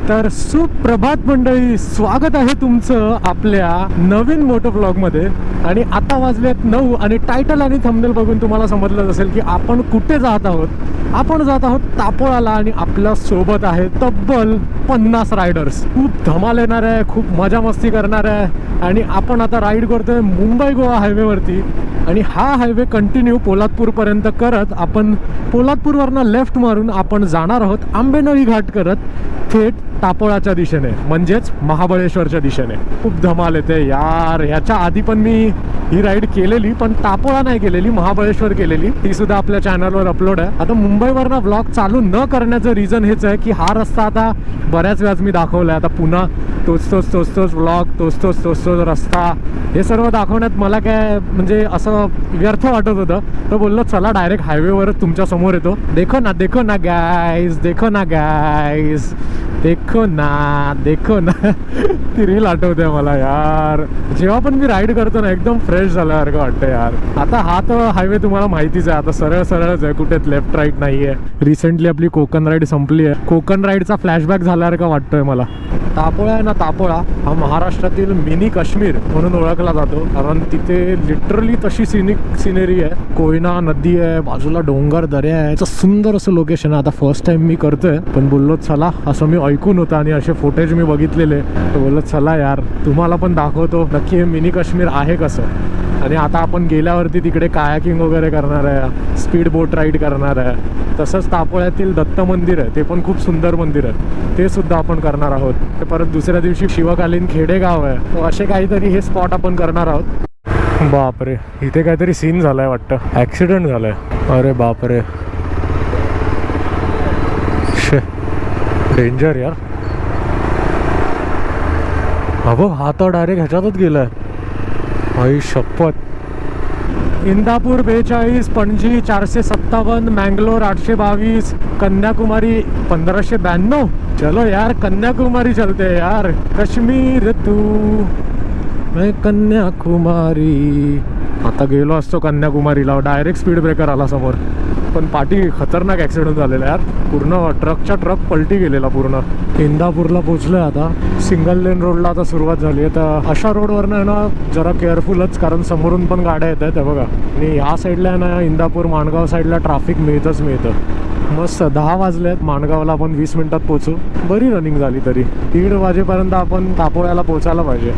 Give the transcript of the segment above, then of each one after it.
तर सुप्रभात मंडळी, स्वागत आहे तुमचं आपल्या नवीन मोटो ब्लॉग मध्ये. आणि आता वाजलेत 9 आणि टायटल आणि थंबनेल बघून तुम्हाला समजलं असेल की आपण कुठे जात आहोत. आपण जात आहोत तापोळाला आणि आपल्या सोबत आहे तब्बल 50 रायडर्स. खूप धमाल येणार आहे, खूप मजा मस्ती करणार आहे. आणि आपण आता राईड करतोय मुंबई गोवा हायवेवरती. आणि हा हायवे कंटिन्यू पोलादपूरपर्यंत करत आपण पोलादपूरवरनं लेफ्ट मारून आपण जाणार आहोत आंबेनळी घाट करत थेट तापोळाच्या दिशेने, म्हणजेच महाबळेश्वरच्या दिशेने. खूप धमाल येते यार. ह्याच्या आधी पण मी ही राईड केलेली, पण तापोळा नाही केलेली, महाबळेश्वर केलेली. ती सुद्धा आपल्या चॅनलवर अपलोड आहे. आता मुंबईवरनं व्लॉग चालू न करण्याचं रिझन हेच आहे की हा रस्ता आता बऱ्याच वेळाच मी दाखवला आहे. आता पुन्हा तोच व्लॉग, तोच रस्ता, हे सर्व दाखवण्यात मला काय म्हणजे असं व्यर्थ वाटत होतं. तर बोललो चला डायरेक्ट हायवेवरच तुमच्या समोर येतो. देखो ना गाईज, देखो ना गाईज, देखो ना ती रील आठवते मला यार. जेव्हा पण मी राईड करतो ना एकदम फ्रेश झाल्यासारखं वाटतं यार. आता हा तर हायवे तुम्हाला माहितीच आहे, आता सरळच आहे, कुठेच लेफ्ट राईट नाही आहे. रिसेंटली आपली कोकण राईड संपली आहे. कोकण राईडचा फ्लॅशबॅक झाल्यासारखं वाटतोय मला. तापोळा आहे ना, तापोळा हा महाराष्ट्रातील मिनी काश्मीर म्हणून ओळखला जातो, कारण तिथे लिटरली तशी सिनेरी आहे. कोयना नदी आहे, बाजूला डोंगर दऱ्या आहे. सुंदर असं लोकेशन आहे. आता फर्स्ट टाइम मी करतोय, पण बोललो चला, असं मी ऐकून होतं आणि असे फुटेज मी बघितलेले, तर बोललो चला यार तुम्हाला पण दाखवतो नक्की हे मिनी काश्मीर आहे कसं. आणि आता आपण गेल्यावरती तिकडे कायाकिंग वगैरे करणार आहे, स्पीड बोट राईड करणार आहे. तसंच तापोळ्यातील दत्त मंदिर आहे, ते पण खूप सुंदर मंदिर आहे, ते सुद्धा आपण करणार आहोत. ते परत दुसऱ्या दिवशी शिवकालीन खेडेगाव आहे, तर असे काहीतरी हे स्पॉट आपण करणार आहोत. बापरे, इथे काहीतरी सीन झालाय वाटतं, ॲक्सिडेंट झालाय. अरे बापरे, डेंजर यार. अबो हा तर डायरेक्ट ह्याच्यातच गेलाय. आई शपथ. इंदापूर 42, पणजी 457, मँगलोर 822, कन्याकुमारी 1592. चलो यार, कन्याकुमारी चलते यार. कश्मीर तू मैं कन्याकुमारी. आता गेलो असतो कन्याकुमारीला, डायरेक्ट स्पीड ब्रेकर आला समोर. पण पाठी खतरनाक ॲक्सिडेंट झालेला यार, पूर्ण ट्रक पलटी गेलेला पूर्ण. इंदापूरला पोचलोय आता. सिंगल लेन रोडला आता सुरुवात झाली आहे. तर अशा रोडवरनं आहे ना जरा केअरफुलच, कारण समोरून पण गाड्या येत आहेत बघा. आणि ह्या साईडला आहे ना इंदापूर माणगाव साईडला ट्रॅफिक मिळतं. मस्त 10 वाजलेत. माणगावला आपण 20 मिनिटात पोचू. बरी रनिंग झाली तरी. 1:30 वाजेपर्यंत आपण तापोळ्याला पोचायला पाहिजे.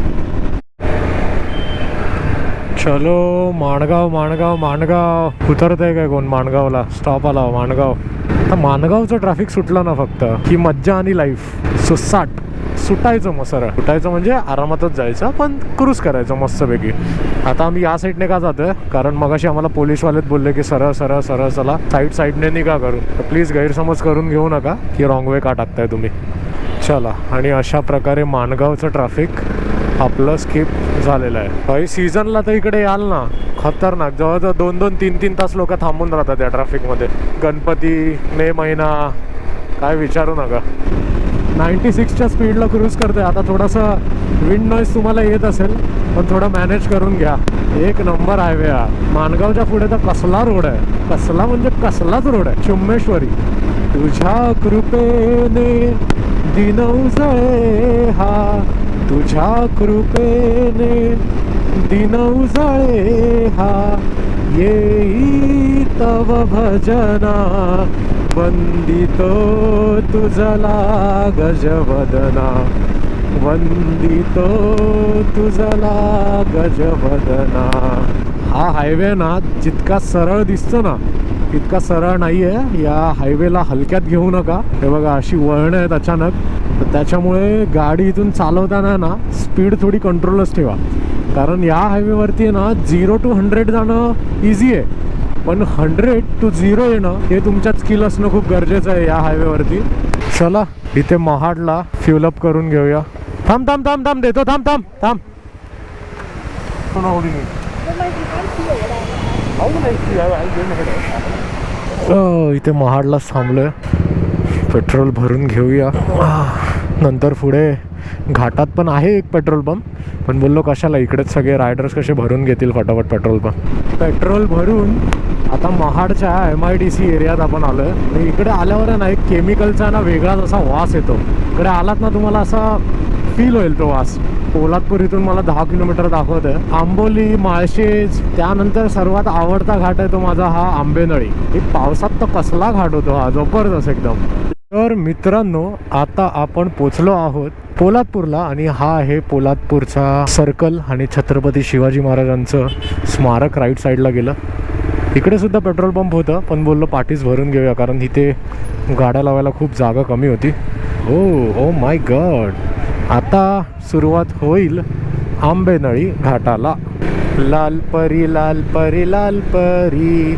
चलो माणगाव उतरतंय काय कोण? माणगावला स्टॉप आला माणगाव. आता माणगावचं ट्रॅफिक सुटलं ना फक्त की मज्जा आणि लाईफ सुटायचं. मग सुटायचं म्हणजे आरामातच जायचं, पण क्रूज करायचं मस्तपैकी. आता आम्ही या साईडने का जातोय, कारण मगाशी आम्हाला पोलीसवालेच बोलले की सरळ चला, साईडने निघा करून. तर प्लीज गैरसमज करून घेऊ नका की रॉंग वे का टाकताय तुम्ही. चला, आणि अशा प्रकारे माणगावचं ट्रॅफिक आपलं स्किप झालेलं आहे. काही सीझनला तर इकडे याल ना, खतरनाक. जवळजवळ 2-2, 3-3 तास लोक थांबून राहतात या ट्रॅफिकमध्ये. गणपती, मे महिना, काय विचारू नका. 96च्या स्पीडला क्रूज करते. आता थोडंसं विंड नॉईज तुम्हाला येत असेल, पण थोडं मॅनेज करून घ्या. एक नंबर हायवे हा. माणगावच्या पुढे तर कसला रोड आहे, कसला म्हणजे कसलाच रोड आहे. चुम्मेश्वरी. तुझ्या कृपेने दिन उजळे हा, तुझ्या कृपेने दिन उजळे हा, येई तव भजना वंदितो तुझला गजवदना, वंदितो तुझला गजवदना. हा हायवे ना जितका सरळ दिसतो ना इतका सरळ नाही आहे. या हायवेला हलक्यात घेऊ नका. हे बघा अशी वळणं आहेत अचानक, तर त्याच्यामुळे गाडी इथून चालवताना ना स्पीड थोडी कंट्रोलच ठेवा. कारण या हायवेवरती ना 0 to 100 जाणं इझी आहे, पण 100 to 0 येणं हे तुमच्यात स्किल असणं खूप गरजेचं आहे या हायवेवरती. चला इथे महाडला फ्युलअप करून घेऊया. थांब देतो. थांब. इथे महाडलाच थांबलोय. पेट्रोल भरून घेऊया. नंतर पुढे घाटात पण आहे एक पेट्रोल पंप, पण बोललो कशाला, इकडेच सगळे रायडर्स कसे भरून घेतील फटाफट पेट्रोल भरून आता महाडच्या MIDC एरियात आपण आलोय आणि इकडे आल्यावर ना एक केमिकलचा ना वेगळाच असा वास येतो. इकडे आलात ना तुम्हाला असा फील होईल तो वास. पोलादपूर इथून मला 10 किलोमीटर दाखवत आहे. आंबोली, माळशेज, त्यानंतर सर्वात आवडता घाट आहे तो माझा हा आंबेनळी. पावसात तर कसला घाट होतो हा, जबरदस्त एकदम. तर मित्रांनो, आता आपण पोचलो आहोत पोलादपूरला आणि हा आहे पोलादपूरचा सर्कल आणि छत्रपती शिवाजी महाराजांचं स्मारक राईट साईडला गेलं. इकडे सुद्धा पेट्रोल पंप होतं, पण बोललो पाठीच भरून घेऊया कारण इथे गाड्या लावायला खूप जागा कमी होती. ओ माय गॉड, आता सुरुवात होईल आंबेनळी घाटाला. लाल परी लाल परी लाल परी,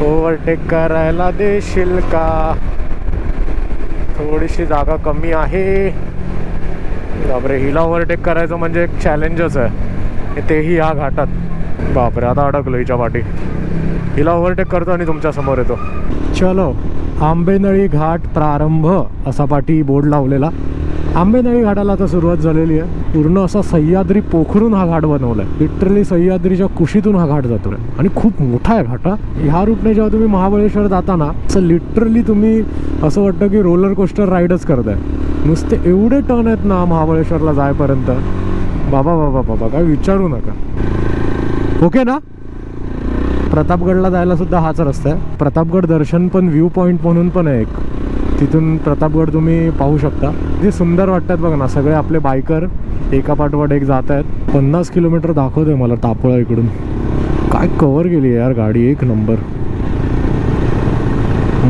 ओव्हरटेक करायला देशील का? थोडीशी जागा कमी आहे. बापरे, हिला ओव्हरटेक करायचं म्हणजे एक चॅलेंजच आहे, तेही या घाटात. बापरे, आता अडकलो हिच्या पाठी. हिला ओव्हरटेक करतो आणि तुमच्या समोर येतो. चलो, आंबेनळी घाट प्रारंभ असा पाठी बोर्ड लावलेला. आंबेनळी घाटाला आता सुरुवात झालेली आहे. पूर्ण असा सह्याद्री पोखरून हा घाट बनवला आहे. लिटरली सह्याद्रीच्या कुशीतून हा घाट जातो आणि खूप मोठा आहे घाट. ह्या रूटने जेव्हा तुम्ही महाबळेश्वर जाताना असं लिटरली तुम्ही असं वाटतं की रोलर कोस्टर राईडच करताय. नुसते एवढे टर्न आहेत ना महाबळेश्वरला जायपर्यंत, बाबा बाबा बाबा काय विचारू नका. ओके ना. प्रतापगडला जायला सुद्धा हाच रस्ता आहे. प्रतापगड दर्शन पण व्ह्यू पॉईंट म्हणून पण आहे एक, तिथून प्रतापगड तुम्ही पाहू शकता. जे सुंदर वाटतात बघा ना, सगळे आपले बायकर एका पाठोपाठ एक जात आहेत. 50 किलोमीटर दाखवतोय मला तापोळा इकडून. काय कव्हर केली यार गाडी, एक नंबर.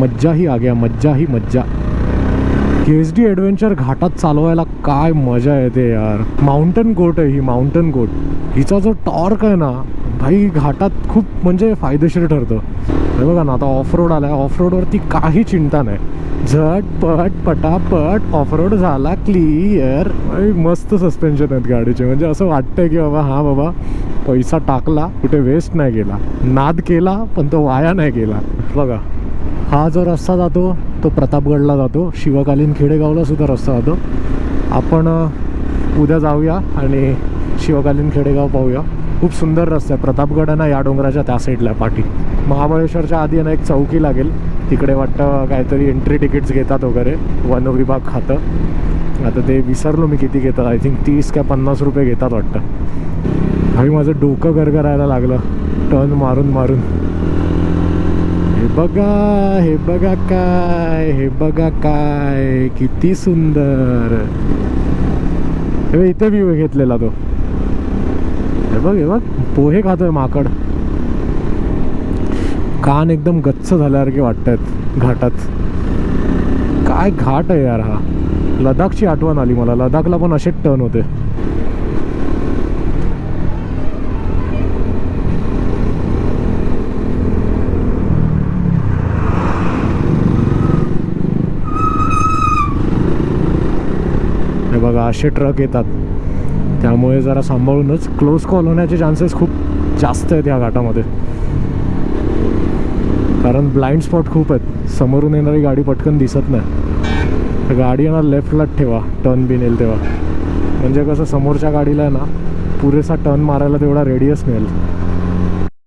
मज्जा ही आ गया, मज्जा ही मज्जा. KSD ॲडव्हेंचर घाटात चालवायला काय मजा येते यार. माउंटन गोट आहे ही, माउंटन गोट. हिचा जो टॉर्क आहे ना भाई, घाटात खूप म्हणजे फायदेशीर ठरतं. हे बघा ना, आता ऑफ रोड आला आहे. ऑफ रोडवरती काही चिंता नाही, झटपट पटापट ऑफ रोड झाला क्लिअर. मस्त सस्पेन्शन आहेत गाडीचे, म्हणजे असं वाटतंय की बाबा हा बाबा पैसा टाकला, कुठे वेस्ट नाही गेला. नाद केला पण तो वाया नाही गेला. बघा, हा जो रस्ता जातो तो प्रतापगडला जातो. शिवकालीन खेडेगावला सुद्धा रस्ता जातो. आपण उद्या जाऊया आणि शिवकालीन खेडेगाव पाहूया. खूप सुंदर रस्ता आहे. प्रतापगड आहे ना या डोंगराच्या त्या साईडला पाठी. महाबळेश्वरच्या आधी ना एक चौकी लागेल, तिकडे वाटतं काहीतरी एंट्री तिकीट्स घेतात वगैरे, वन विभाग खातं. आता ते विसरलो मी किती घेतात. आय थिंक 30 का 50 रुपये घेतात वाटतं. भाई माझं डोकं गरगरायला लागलं टर्न मारून मारून. हे बघा काय, हे बघा काय, किती सुंदर. हे इथे व्ह्यू घेतलेला तो. हे बघ पोहे खातोय माकड. कान एकदम गच्च झाल्यासारखे वाटत आहेत घाटात. काय घाट आहे यार हा. लडाखची आठवण आली मला. लडाखला पण असेच टर्न होते. हे बघा असे ट्रक येतात, त्यामुळे जरा सांभाळूनच. क्लोज कॉल होण्याचे चान्सेस खूप जास्त आहेत या घाटामध्ये, कारण ब्लाइंड स्पॉट खूप आहेत. समोरून येणारी गाडी पटकन दिसत नाही. गाडी येणार लेफ्टलाच ठेवा टर्न बिन येईल तेव्हा, म्हणजे कसं समोरच्या गाडीला आहे ना पुरेसा टर्न मारायला तेवढा रेडियस मिळेल.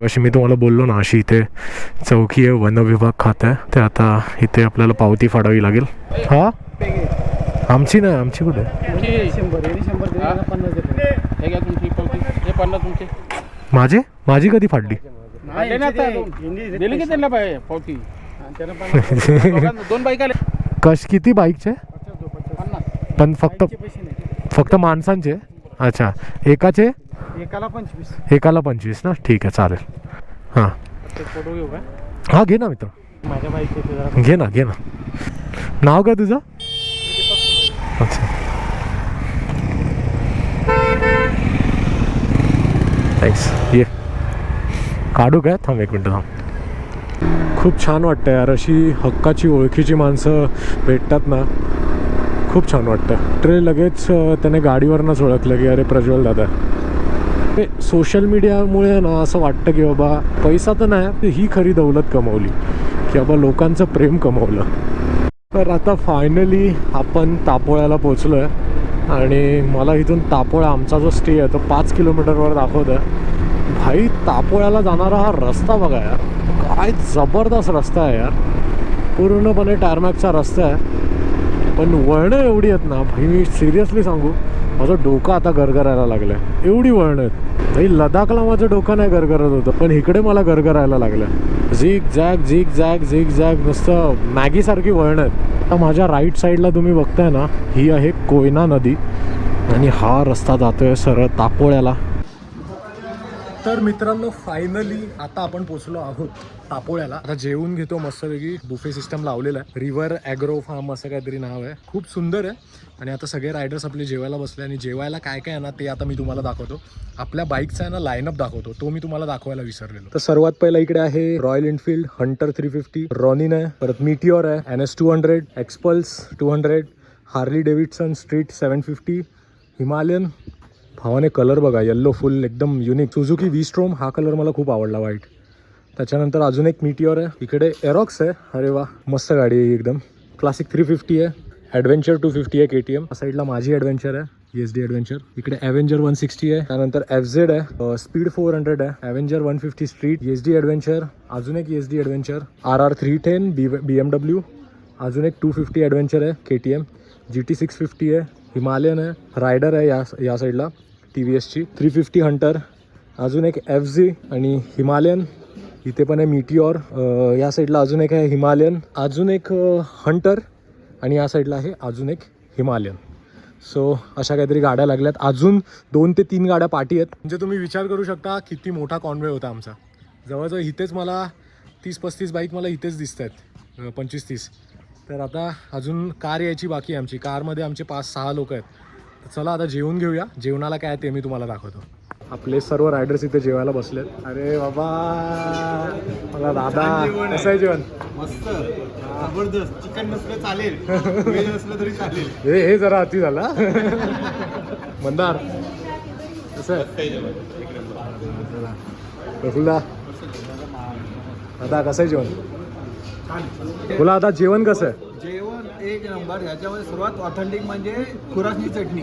अशी मी तुम्हाला बोललो ना, अशी इथे चौकी आहे, वन विभाग खातं आहे. ते आता इथे आपल्याला पावती फाडावी लागेल. हा आमची नाही, आमची कुठे. माझी कधी फाडली. कश किती बाईकचे पण फक्त माणसांचे. अच्छा, एकाचे एकाला 25 ना. ठीक आहे चालेल. हां हां घे ना मित्र, माझ्या बाईकचे घे ना. नाव काय तुझं. अच्छा थँक्स. ये काढू काय, थांब एक मिनटं थांब. खूप छान वाटतं यार, अशी हक्काची ओळखीची माणसं भेटतात ना, खूप छान वाटतं. ते लगेच त्याने गाडीवरनंच ओळखलं की अरे प्रज्वल दादा. ते सोशल मीडियामुळे ना असं वाटतं की बाबा पैसा तर नाही, ही खरी दौलत कमवली की बाबा लोकांचं प्रेम कमवलं. तर आता फायनली आपण तापोळ्याला पोचलो आहे आणि मला इथून तापोळा आमचा जो स्टे आहे तो 5 किलोमीटरवर दाखवत आहे. भाई तापोळ्याला जाणारा हा रस्ता बघा यार, काय जबरदस्त रस्ता आहे यार. पूर्णपणे टारमॅकचा रस्ता आहे, पण वळणं एवढी आहेत ना भाई, मी सिरियसली सांगू माझं डोकं आता गरगरायला लागलं आहे. एवढी वळणं आहेत भाई. लडाखला माझं डोकं नाही गरगरत होतं, पण इकडे मला गरगरायला लागलं. झिग झॅग झिग झॅग झिग झॅग, नुसतं मॅगीसारखी वळणं आहेत. आता माझ्या राईट साईडला तुम्ही बघताय ना, ही आहे कोयना नदी आणि हा रस्ता जातोय सरळ तापोळ्याला. तर मित्रांनो, फायनली आता आपण पोचलो आहोत तापोळ्याला. आता जेवून घेतो मस्तपैकी. बुफे सिस्टम लावलेलं आहे. रिव्हर ॲग्रो फार्म असं काहीतरी नाव आहे. खूप सुंदर आहे. आणि आता सगळे रायडर्स आपले जेवायला बसले, आणि जेवायला काय काय आहे ना ते आता मी तुम्हाला दाखवतो. आपल्या बाईकचा आहे ना लाईनअप दाखवतो, तो मी तुम्हाला दाखवायला विसरलेलो. तर सर्वात पहिला इकडे आहे रॉयल एनफिल्ड हंटर 350, रॉनिन आहे, परत मीटिओर आहे, NS 200, XPulse 200, Harley Davidson street 750, Himalayan. भावाने कलर बघा, येल्लो फुल एकदम युनिक. सुझुकी V-स्ट्रोम, हा कलर मला खूप आवडला, व्हाईट. त्याच्यानंतर अजून एक मीटिओर आहे. इकडे एरॉक्स आहे. अरे वा, मस्त गाडी आहे एकदम. क्लासिक 350 आहे. ॲडव्हेंचर 250 आहे KTM. या साईडला माझी ॲडव्हेंचर आहे, ESD ॲडव्हेंचर. इकडे ॲव्हेंजर 160 आहे. त्यानंतर FZ आहे, स्पीड 400 आहे, ॲव्हेंजर 150 स्ट्रीट, ESD ॲडव्हेंचर. अजून एक ESD ॲडव्हेंचर, RR 310 BMW. अजून एक 250 ॲडव्हेंचर आहे KTM. GT 650 आहे, हिमालयन आहे, रायडर आहे या साईडला TVSची 350 हंटर. अजून एक FZ आणि हिमालयन. इथे पण आहे मीटिओर. या साईडला अजून एक आहे हिमालयन, अजून एक हंटर, आणि या साईडला आहे अजून एक हिमालयन. सो अशा काहीतरी गाड्या लागल्यात. अजून 2 ते 3 गाड्या पार्टी आहेत. म्हणजे तुम्ही विचार करू शकता किती मोठा कॉन्वे होता आमचा. जवळजवळ इथेच मला 30-35 बाईक मला इथेच दिसत आहेत, 25-30. तर आता अजून कार यायची बाकी आहे आमची. कारमध्ये आमचे 5-6 लोक आहेत. तर चला आता जेवून घेऊया. जेवणाला काय ते मी तुम्हाला दाखवतो. आपले सर्व रायडर्स इथे जेवायला बसलेत. अरे बाबा, मला दादा कसं आहे जेवण? मस्त, जबरदस्त. चिकन नसलं चालेल, व्हेज नसलं तरी चालेल. हे जरा अति झाला. मंदार कसं आहे? प्रफुल्ला दादा कसं आहे जेवण? बोला आता, जेवण कसं आहे? जेवण एक नंबर. ह्याच्यामध्ये सर्वात ऑथेंटिक म्हणजे खुरासनी चटणी.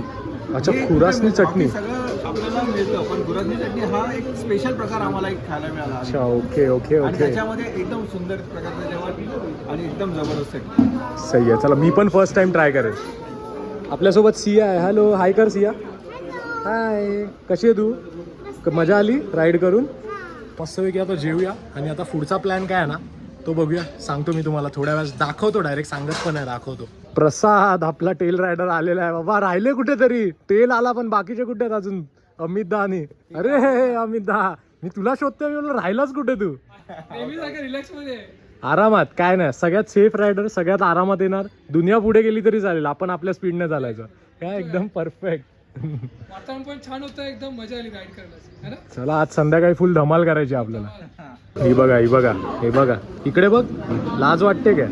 अच्छा, खुरासनी चटणी. सगळं आपल्याला मिळतं, पण खुरासनी चटणी हा एक स्पेशल प्रकार आम्हाला एक खायला मिळाला. अच्छा, ओके ओके आणि ओके. त्याच्यामध्ये एकदम सुंदर प्रकारचं जेवण आणि एकदम जबरदस्त चटणी. सही आहे. चला मी पण फर्स्ट टाइम ट्राय करेन. आपल्यासोबत सिया आहे. हॅलो, हाय कर सिया. हाय, कशी आहे तू? मजा आली राईड करून? मस्तपैकी आता जेवूया, आणि आता पुढचा प्लॅन काय आहे ना तो बघूया. सांगतो मी तुम्हाला थोड्या वेळात. दाखवतो, डायरेक्ट सांगत पण आहे, दाखवतो. प्रसाद आपला टेल रायडर आलेला आहे बाबा. राहिले कुठेतरी, टेल आला पण बाकीचे कुठे आहेत अजून? अमित दा आणि अरे अमित दा, मी तुला शोधतोय. मी म्हणलं राहिलाच कुठे तू? रिलॅक्स मध्ये आरामात, काय नाही. सगळ्यात सेफ रायडर, सगळ्यात आरामात येणार. दुनिया पुढे गेली तरी चालेल, आपण आपल्या स्पीडने चालायचं. काय एकदम परफेक्ट. वातावरण पण छान होतं, एकदम मजा आली राईड करण्याची. चला आज संध्याकाळी फुल धमाल करायची आपल्याला. ही बघा, ही बघा, हे बघा. इकडे बघ, लाज वाटते काय?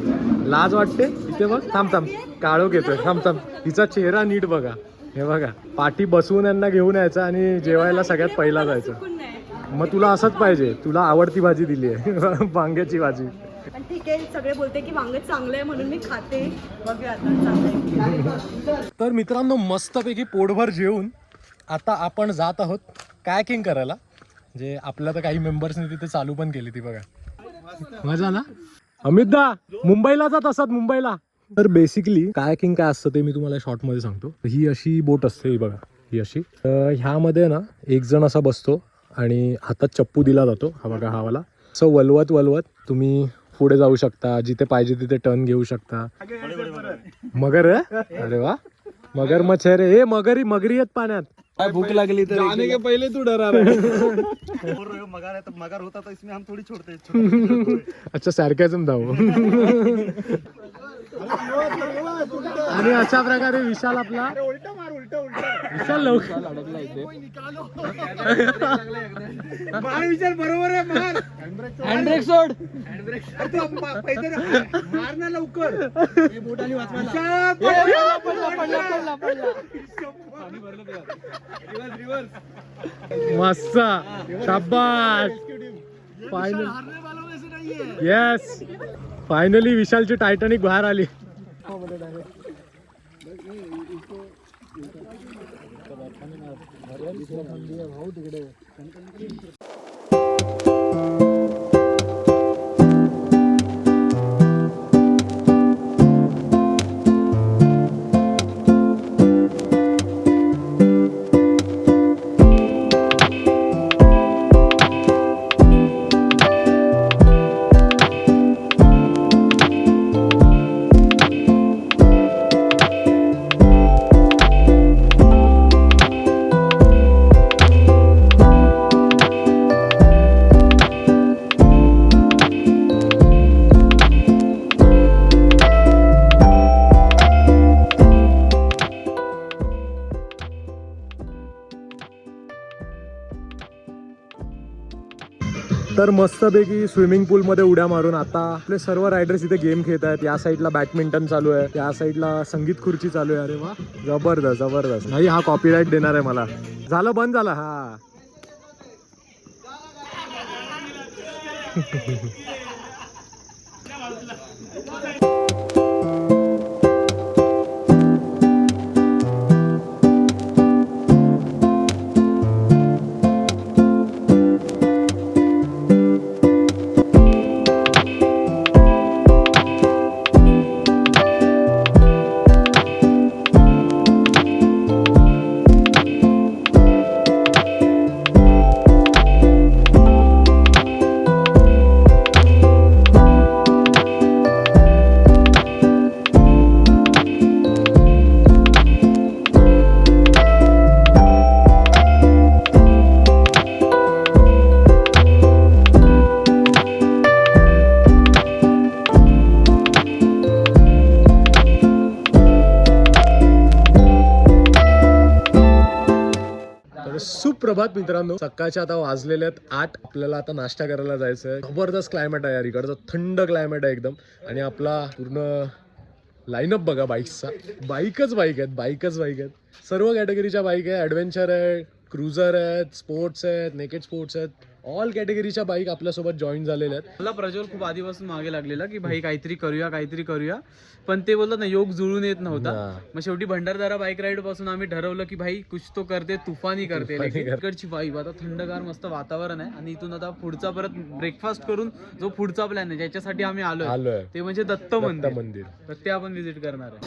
लाज वाटते? इथे बघ. थांब थांब, काळोख येतोय. थांब थांब, तिचा चेहरा नीट बघा. हे बघा, पाठी बसवून यांना घेऊन यायचं आणि जेवायला सगळ्यात पहिला जायचं. मग तुला असंच पाहिजे. तुला आवडती भाजी दिली आहे, वांग्याची भाजी. ठीक आहे, सगळे बोलते की वांगे चांगलं आहे म्हणून मी खाते. बघूया आता चांगलं आहे. तर मित्रांनो, मस्तपैकी पोटभर जेवून आता आपण जात आहोत कायाकिंग करायला. जे आपल्या तर काही मेंबर्सने तिथे चालू पण केली ती बघा. मजा ना? अमित दा मुंबईला जात असतात, मुंबईला. तर बेसिकली कायाकिंग काय असतं ते मी तुम्हाला शॉर्ट मध्ये सांगतो. ही अशी बोट असते, ही बघा, ही अशी. ह्यामध्ये ना एक जण असा बसतो आणि हातात चप्पू दिला जातो. हा बघा, हा वाला. असं वलवत वलवत तुम्ही पुढे जाऊ शकता. जिथे पाहिजे तिथे टर्न घेऊ शकता. मगर आहे? अरे वा, मगर मच्छ रे. हे मगरी आहेत पाण्यात. काय भूक लागली तर जाने के पहिले तू डरा मगर होता तो इसमें हम थोड़ी छोड़ते. अच्छा, सारख्याच धाव. आणि अशा प्रकारे विशाल आपला विशाल लवकर विचार बरोबर आहे. मार हँडब्रेक सोड. मार ना लवकर. मस्त, शाबास. फायनल, येस, फायनली विशालची टायटॅनिक बाहेर आली. तर मस्तपैकी स्विमिंग पूलमध्ये उड्या मारून आता आपले सर्व रायडर्स इथे गेम खेळत आहेत. या साईडला बॅडमिंटन चालू आहे, या साईडला संगीत खुर्ची चालू आहे. अरे वा, जबरदस्त जबरदस्त. नाही हा कॉपीराईट देणार आहे मला. झालं, बंद झालं. हा सुप्रभात मित्रांनो, सकाळच्या आता वाजलेले आहेत 8. आपल्याला आता नाश्ता करायला जायचं आहे. जबरदस्त क्लायमेट आहे यार, इकडचं थंड क्लायमेट आहे एकदम. आणि आपला पूर्ण लाईनअप बघा बाईक्सचा. बाईकच बाईक आहेत. सर्व कॅटेगरीच्या बाईक आहे. ॲडव्हेंचर आहे, क्रुझर आहेत, स्पोर्ट्स आहेत, नेकेड स्पोर्ट्स आहेत. ऑल कॅटेगरीच्या बाईक आपल्यासोबत जॉईन झालेल्या आहेत. मला प्रज्वल खूप आधीपासून मागे लागलेला की भाई काहीतरी करूया, पण ते बोलत ना योग जुळून येत नव्हता. मग शेवटी भंडारदरा बाईक राईड पासून आम्ही ठरवलं की भाई कुछ तो करते, तुफानी करते. इकडची वाईब आता थंडगार मस्त वातावरण आहे. आणि इथून आता पुढचा परत ब्रेकफास्ट करून जो पुढचा प्लॅन आहे ज्याच्यासाठी आम्ही आलोय ते म्हणजे दत्त मंदिर. तर ते आपण व्हिजिट करणार आहे.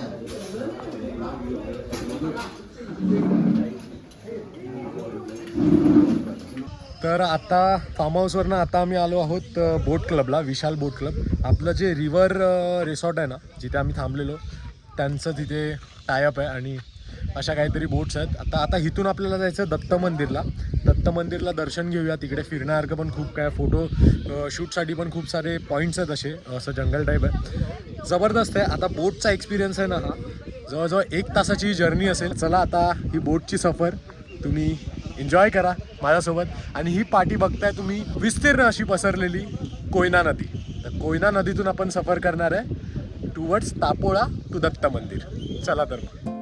तर आता फार्म हाऊसवरनं आता आम्ही आलो आहोत बोट क्लबला, विशाल बोट क्लब. आपलं जे रिव्हर रिसॉर्ट आहे ना, जिथे आम्ही थांबलेलो, त्यांचं तिथे टायअप आहे आणि अशा काहीतरी बोट्स आहेत. आता इथून आपल्याला जायचं दत्त मंदिरला दर्शन घेऊया. तिकडे फिरण्यासारखं पण खूप काय, फोटो शूटसाठी पण खूप सारे पॉईंट्स आहेत असे, असं जंगल टाईप आहे, जबरदस्त आहे. आता बोटचा एक्सपिरियन्स आहे ना हा जवळजवळ 1 तासाची जर्नी असेल. चला आता ही बोटची सफर तुम्ही एन्जॉय करा माझ्यासोबत. आणि ही पाठी बघताय तुम्ही, विस्तीर्ण अशी पसरलेली कोयना नदी. तर कोयना नदीतून आपण सफर करणार आहे टुवर्ड्स तापोळा टू दत्त मंदिर. चला तर मग.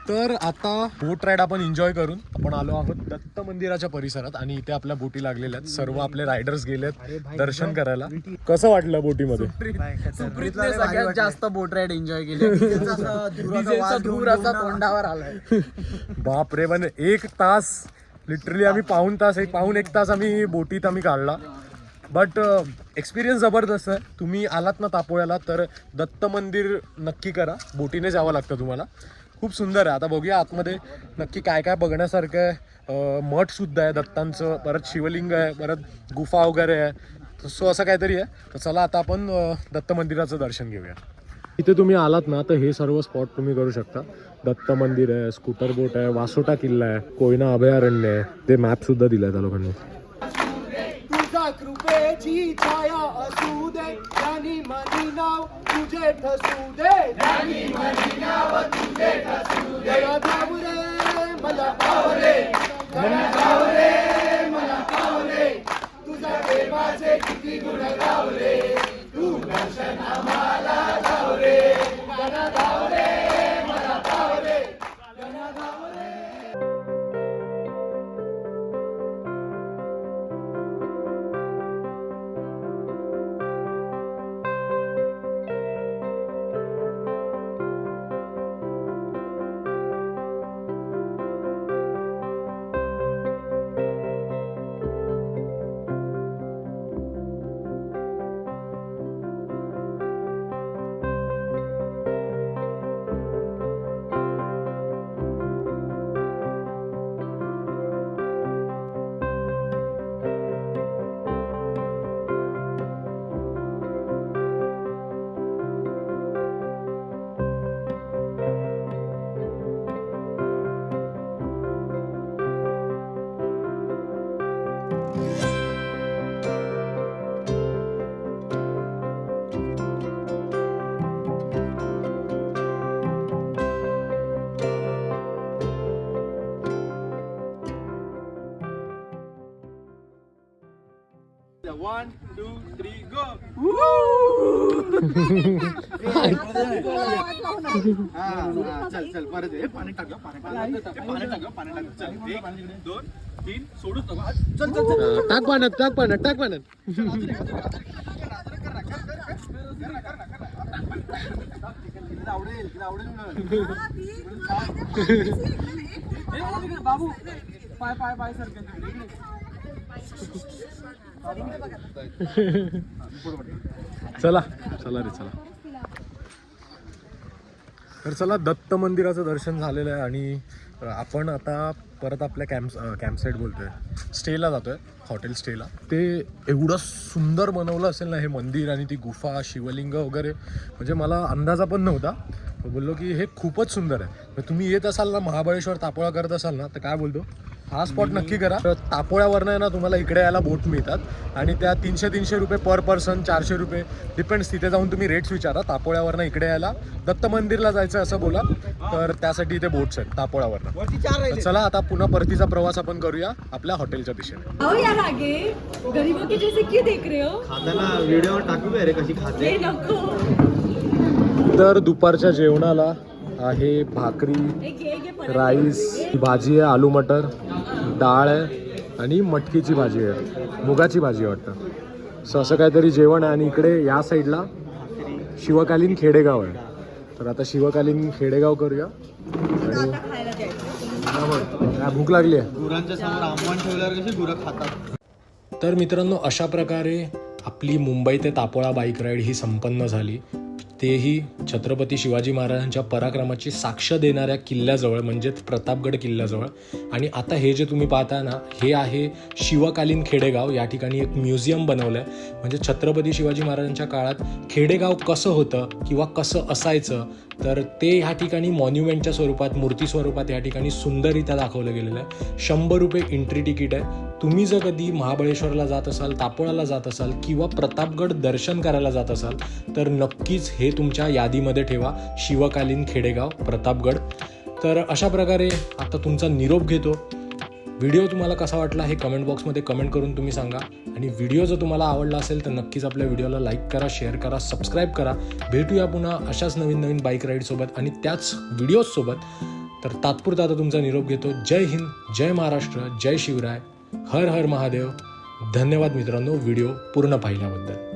तर आता बोट राईड आपण एन्जॉय करून आपण आलो आहोत दत्त मंदिराच्या परिसरात. आणि इथे आपल्या बोटी लागलेल्या आहेत. सर्व आपले रायडर्स गेलेत दर्शन करायला. कसं वाटलं बोटीमध्ये? सुप्रीतने सगळ्यात जास्त बोट राईड एन्जॉय केली. डिझेलचा धूर असा तोंडावर आलाय. बापरे, पण 1 तास लिटरली आम्ही पाऊण एक तास आम्ही बोटीत काढला. बट एक्सपिरियन्स जबरदस्त आहे. तुम्ही आलात ना तापोळ्याला तर दत्त मंदिर नक्की करा. बोटीने जावं लागतं तुम्हाला. खूप सुंदर आहे. आता बघूया आतमध्ये नक्की काय काय बघण्यासारखं आहे. मठ सुद्धा आहे दत्तांचं, परत शिवलिंग आहे, परत गुफा वगैरे आहे. सो असं काहीतरी आहे. तर चला आता आपण दत्त मंदिराचं दर्शन घेऊया. इथे तुम्ही आलात ना तर हे सर्व स्पॉट तुम्ही करू शकता. दत्त मंदिर आहे, स्कूटर बोट आहे, वासोटा किल्ला आहे, कोयना अभयारण्य आहे. ते मॅप सुद्धा दिलाय त्या लोकांनी. कृपेची छाया असू दे, ज्ञानी मनी नाव तुझे ठसू दे, ज्ञानी मनी नाव तुझे ठसू दे. मला भाव रे, मला भाव रे, मला भाव रे, मला भाव रे, तुझ्या देवाचे किती गुण गाव रे, तू दर्शन आम्हाला धाव रे, गणा धाव रे, मला भाव रे, गणा धाव रे. 1 2 3 गो चल चल परत ये पाणी टाक पाणी टाक चल 1 2 3 सोडूच नको चल चल चल टाक पाण्यात बाबू पाय पाय पाय सरकेल चला रे चला. तर चला, दत्त मंदिराचं दर्शन झालेलं आहे आणि आपण आता परत आपल्या कॅम्पसाईट बोलतोय, स्टेला जातोय, हॉटेल स्टेला. ते एवढं सुंदर बनवलं असेल ना हे मंदिर आणि ती गुफा, शिवलिंग वगैरे, म्हणजे मला अंदाजा पण नव्हता. बोललो की हे खूपच सुंदर आहे. तुम्ही येत असाल ना, महाबळेश्वर तापोळा करत असाल ना, तर काय बोलतो, हा स्पॉट नक्की करा. तापोळ्यावरनं आहे ना तुम्हाला इकडे यायला बोट मिळतात आणि त्या 300 रुपये पर पर्सन, 400 रुपये डिपेंड्स. तिथे जाऊन तुम्ही रेट्स विचारा. तापोळ्यावरनं इकडे यायला दत्त मंदिरला जायचं असं बोला, तर त्यासाठी इथे बोट्स आहेत तापोळ्यावरनं. चला आता पुन्हा परतीचा प्रवास आपण करूया आपल्या हॉटेलच्या दिशेने. आओ यार आगे, गरीबों के जैसे क्यों देख रहे हो? खाताना व्हिडिओ टाकू का रे कशी खाते. ये नको. तर दुपारच्या जेवणाला आहे भाकरी, घे परत. राईस, भाजी आहे, आलू मटर, डाळ आहे आणि मटकीची भाजी आहे, मुगाची भाजी वाटतं. सो असं काहीतरी जेवण आहे. आणि इकडे या साईडला शिवकालीन खेडेगाव आहे. तर आता शिवकालीन खेडेगाव करूया. आणि आता खायला द्यायचं. काय भूक लागली आहे. गुरांच्या समोर आव्हान ठेवल्यावर कशी गुरं खातात. तर मित्रांनो, अशा प्रकारे आपली मुंबई ते तापोळा बाईक राईड ही संपन्न झाली. तेही छत्रपती शिवाजी महाराजांच्या पराक्रमाची साक्ष देणाऱ्या किल्ल्याजवळ, म्हणजेच प्रतापगड किल्ल्याजवळ. आणि आता हे जे तुम्ही पाहताय ना, हे आहे शिवकालीन खेडेगाव. या ठिकाणी एक म्युझियम बनवलं आहे, म्हणजे छत्रपती शिवाजी महाराजांच्या काळात खेडेगाव कसं होतं किंवा कसं असायचं, तर ते ह्या ठिकाणी मॉन्युमेंटच्या स्वरूपात, मूर्ती स्वरूपात या ठिकाणी सुंदररित्या दाखवलं गेलेलं आहे. 100 रुपये एंट्री तिकीट आहे. तुम्ही जर कधी महाबळेश्वरला जात असाल, तापोळाला जात असाल किंवा प्रतापगड दर्शन करायला जात असाल, तर नक्कीच हे तुमच्या यादीमध्ये ठेवा, शिवकालीन खेडेगाव प्रतापगड. तर अशा प्रकारे आता तुमचा निरोप घेतो. व्हिडिओ तुम्हाला कसा वाटला हे कमेंट बॉक्समध्ये कमेंट करून तुम्ही सांगा. आणि व्हिडिओ जर तुम्हाला आवडला असेल तर नक्कीच आपल्या व्हिडिओला लाईक करा, शेअर करा, सबस्क्राईब करा. भेटूया पुन्हा अशाच नवीन बाईक राईडसोबत आणि त्याच व्हिडिओजसोबत. तर तात्पुरता आता तुमचा निरोप घेतो. जय हिंद, जय महाराष्ट्र, जय शिवराय, हर हर महादेव. धन्यवाद मित्रांनो व्हिडिओ पूर्ण पाहिल्याबद्दल.